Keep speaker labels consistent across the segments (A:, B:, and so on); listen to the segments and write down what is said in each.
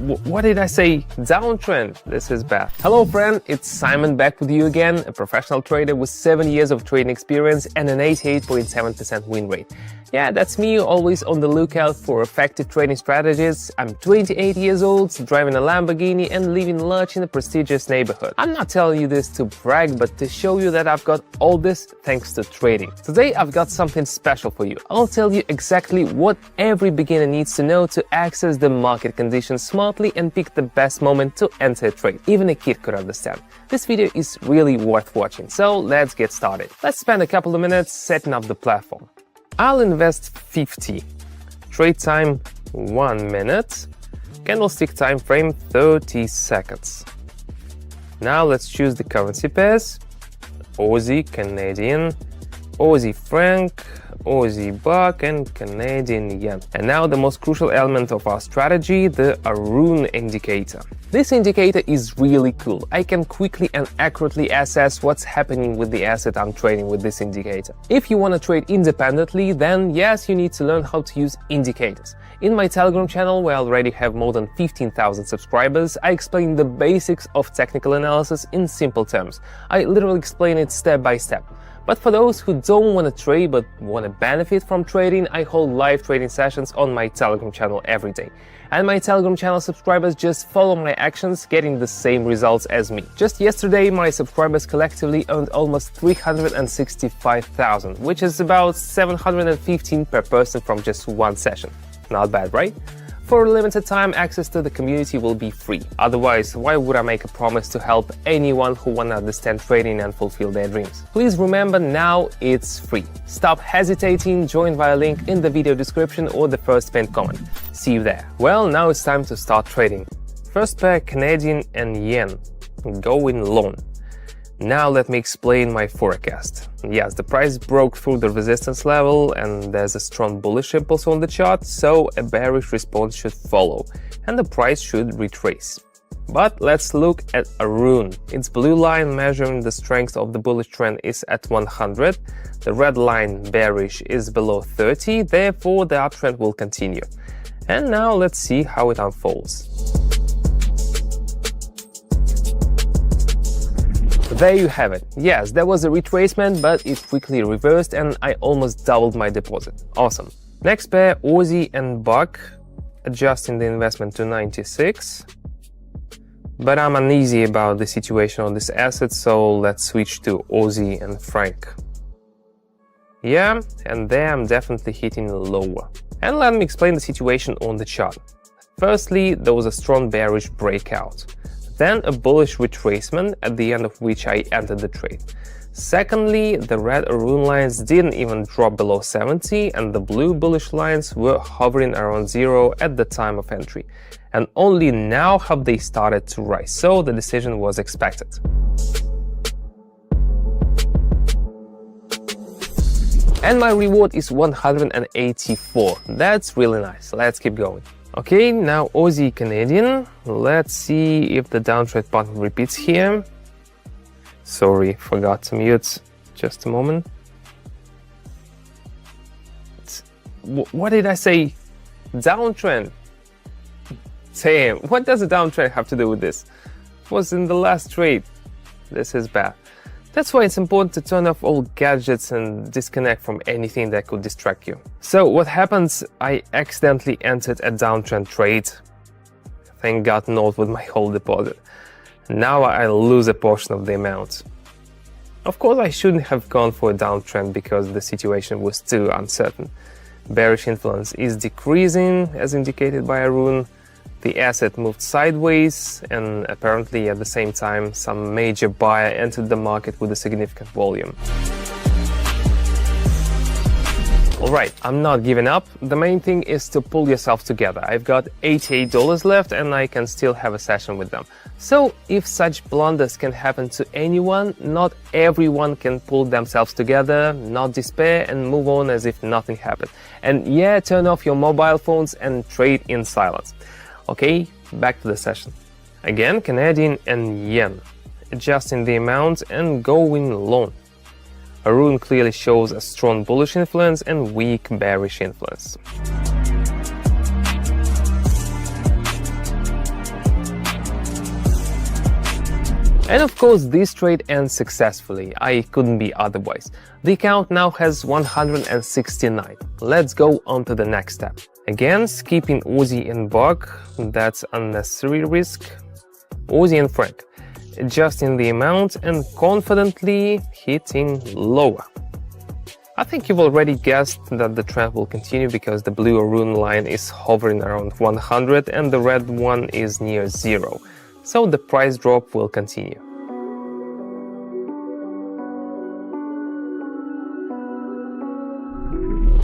A: What did I say? Downtrend. This is bad. Hello friend, it's Simon back with you again, a professional trader with 7 years of trading experience and an 88.7% win rate. Yeah, that's me, always on the lookout for effective trading strategies. I'm 28 years old, driving a Lamborghini and living large in a prestigious neighborhood. I'm not telling you this to brag, but to show you that I've got all this thanks to trading. Today I've got something special for you. I'll tell you exactly what every beginner needs to know to access the market conditions smartly and pick the best moment to enter a trade. Even a kid could understand. This video is really worth watching, so let's get started. Let's spend a couple of minutes setting up the platform. I'll invest 50. Trade time 1 minute. Candlestick time frame 30 seconds. Now let's choose the currency pairs. Aussie, Canadian, Aussie franc, Aussie buck and Canadian yen. And now the most crucial element of our strategy, the Arun indicator. This indicator is really cool. I can quickly and accurately assess what's happening with the asset I'm trading with this indicator. If you want to trade independently, then yes, you need to learn how to use indicators. In my Telegram channel, where I already have more than 15,000 subscribers, I explain the basics of technical analysis in simple terms. I literally explain it step by step. But for those who don't want to trade but want to benefit from trading, I hold live trading sessions on my Telegram channel every day. And my Telegram channel subscribers just follow my actions, getting the same results as me. Just yesterday, my subscribers collectively earned almost 365,000, which is about 715 per person from just one session. Not bad, right? For a limited time, access to the community will be free. Otherwise, why would I make a promise to help anyone who wants to understand trading and fulfill their dreams? Please remember, now it's free. Stop hesitating, join via link in the video description or the first pinned comment. See you there. Well, now it's time to start trading. First pair, Canadian and yen. Going long. Now let me explain my forecast. Yes, the price broke through the resistance level and there's a strong bullish impulse on the chart, so a bearish response should follow and the price should retrace. But let's look at Arun. Its blue line measuring the strength of the bullish trend is at 100. The red line, bearish, is below 30, therefore the uptrend will continue. And now let's see how it unfolds. There you have it. Yes, there was a retracement, but it quickly reversed and I almost doubled my deposit. Awesome. Next pair, Aussie and buck, adjusting the investment to 96. But I'm uneasy about the situation on this asset, so let's switch to Aussie and franc. Yeah, and there I'm definitely hitting lower. And let me explain the situation on the chart. Firstly, there was a strong bearish breakout. Then a bullish retracement, at the end of which I entered the trade. Secondly, the red Arun lines didn't even drop below 70 and the blue bullish lines were hovering around 0 at the time of entry. And only now have they started to rise, so the decision was expected. And my reward is 184. That's really nice. Let's keep going. Okay, now Aussie Canadian. Let's see if the downtrend pattern repeats here. Sorry, forgot to mute. Just a moment. What did I say? Downtrend. Damn, what does a downtrend have to do with this? It was in the last trade. This is bad. That's why it's important to turn off all gadgets and disconnect from anything that could distract you. So what happens, I accidentally entered a downtrend trade. Thank God not with my whole deposit. Now I lose a portion of the amount. Of course, I shouldn't have gone for a downtrend because the situation was too uncertain. Bearish influence is decreasing as indicated by Arun. The asset moved sideways and apparently at the same time some major buyer entered the market with a significant volume. Alright, I'm not giving up. The main thing is to pull yourself together. I've got $88 left and I can still have a session with them. So if such blunders can happen to anyone, not everyone can pull themselves together, not despair and move on as if nothing happened. And yeah, turn off your mobile phones and trade in silence. Okay, back to the session. Again, Canadian and yen. Adjusting the amount and going long. Arun clearly shows a strong bullish influence and weak bearish influence. And of course, this trade ends successfully. I couldn't be otherwise. The account now has 169. Let's go on to the next step. Again, skipping Aussie and Buck, that's unnecessary risk. Aussie and Franc, adjusting the amount and confidently hitting lower. I think you've already guessed that the trend will continue because the blue Arun line is hovering around 100 and the red one is near 0. So the price drop will continue.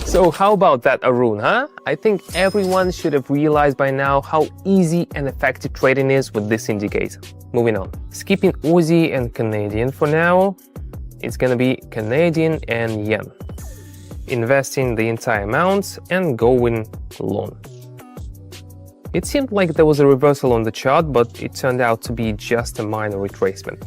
A: So how about that Arun, huh? I think everyone should have realized by now how easy and effective trading is with this indicator. Moving on. Skipping Aussie and Canadian for now. It's gonna be Canadian and yen. Investing the entire amount and going long. It seemed like there was a reversal on the chart, but it turned out to be just a minor retracement.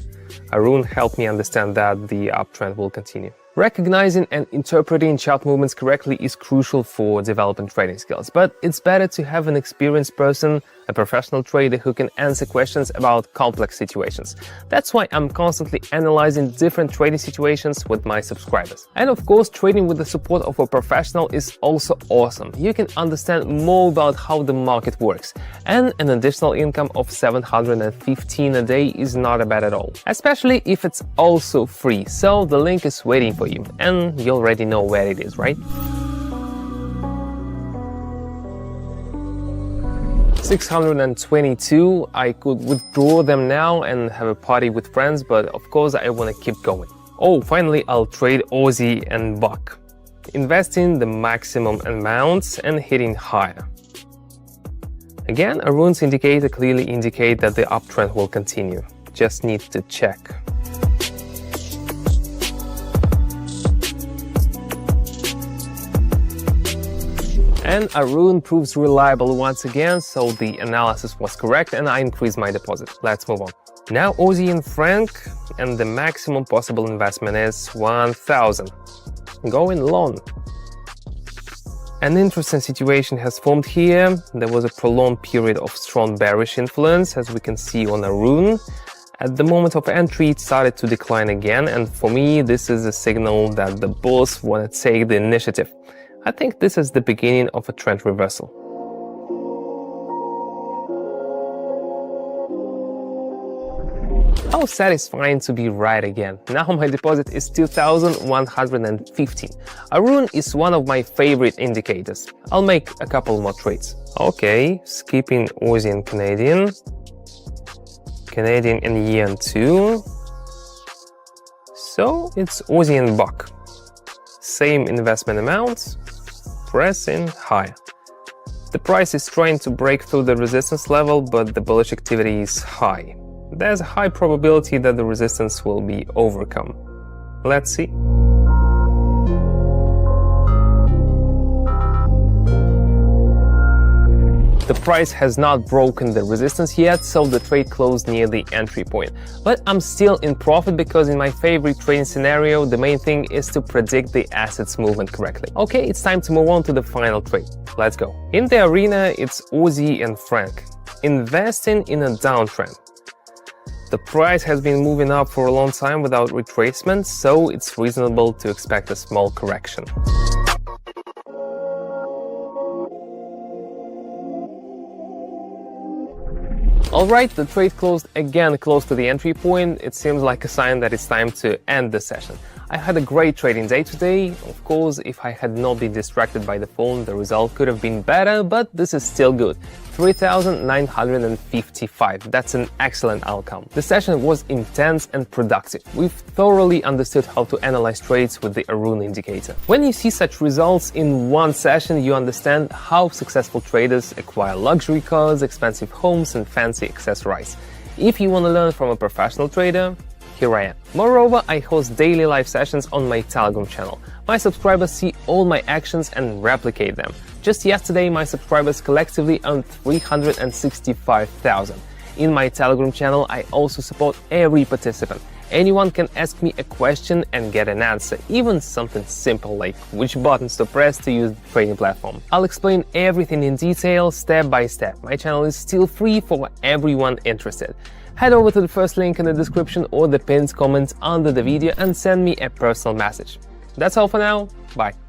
A: Arun helped me understand that the uptrend will continue. Recognizing and interpreting chart movements correctly is crucial for developing trading skills, but it's better to have an experienced person, a professional trader who can answer questions about complex situations. That's why I'm constantly analyzing different trading situations with my subscribers. And of course, trading with the support of a professional is also awesome. You can understand more about how the market works, and an additional income of $715 a day is not bad at all, especially if it's also free. So the link is waiting for you, and you already know where it is, right? 622, I could withdraw them now and have a party with friends, but of course I want to keep going. Oh, finally I'll trade Aussie and Buck, investing the maximum amounts and hitting higher. Again, Arun's indicator clearly indicates that the uptrend will continue. Just need to check. And Arun proves reliable once again, so the analysis was correct and I increased my deposit. Let's move on. Now Aussie and Franc, and the maximum possible investment is 1,000. Going long. An interesting situation has formed here. There was a prolonged period of strong bearish influence, as we can see on Arun. At the moment of entry, it started to decline again, and for me, this is a signal that the bulls want to take the initiative. I think this is the beginning of a trend reversal. How satisfying to be right again. Now my deposit is 2,115. Arun is one of my favorite indicators. I'll make a couple more trades. Okay, skipping Aussie and Canadian. Canadian and yen too. So it's Aussie and Buck. Same investment amounts. Pressing higher. The price is trying to break through the resistance level, but the bullish activity is high. There's a high probability that the resistance will be overcome. Let's see. The price has not broken the resistance yet, so the trade closed near the entry point. But I'm still in profit because in my favorite trading scenario, the main thing is to predict the asset's movement correctly. Okay, it's time to move on to the final trade. Let's go. In the arena, it's Aussie and Franc. Investing in a downtrend. The price has been moving up for a long time without retracement, so it's reasonable to expect a small correction. Alright, the trade closed again close to the entry point. It seems like a sign that it's time to end the session. I had a great trading day today. Of course, if I had not been distracted by the phone, the result could have been better, but this is still good. 3,955. That's an excellent outcome. The session was intense and productive. We've thoroughly understood how to analyze trades with the Arun indicator. When you see such results in one session, you understand how successful traders acquire luxury cars, expensive homes, and fancy accessories. If you want to learn from a professional trader, here I am. Moreover, I host daily live sessions on my Telegram channel. My subscribers see all my actions and replicate them. Just yesterday, my subscribers collectively earned 365,000. In my Telegram channel, I also support every participant. Anyone can ask me a question and get an answer, even something simple like which buttons to press to use the trading platform. I'll explain everything in detail, step by step. My channel is still free for everyone interested. head over to the first link in the description or the pinned comments under the video and send me a personal message. That's all for now. Bye.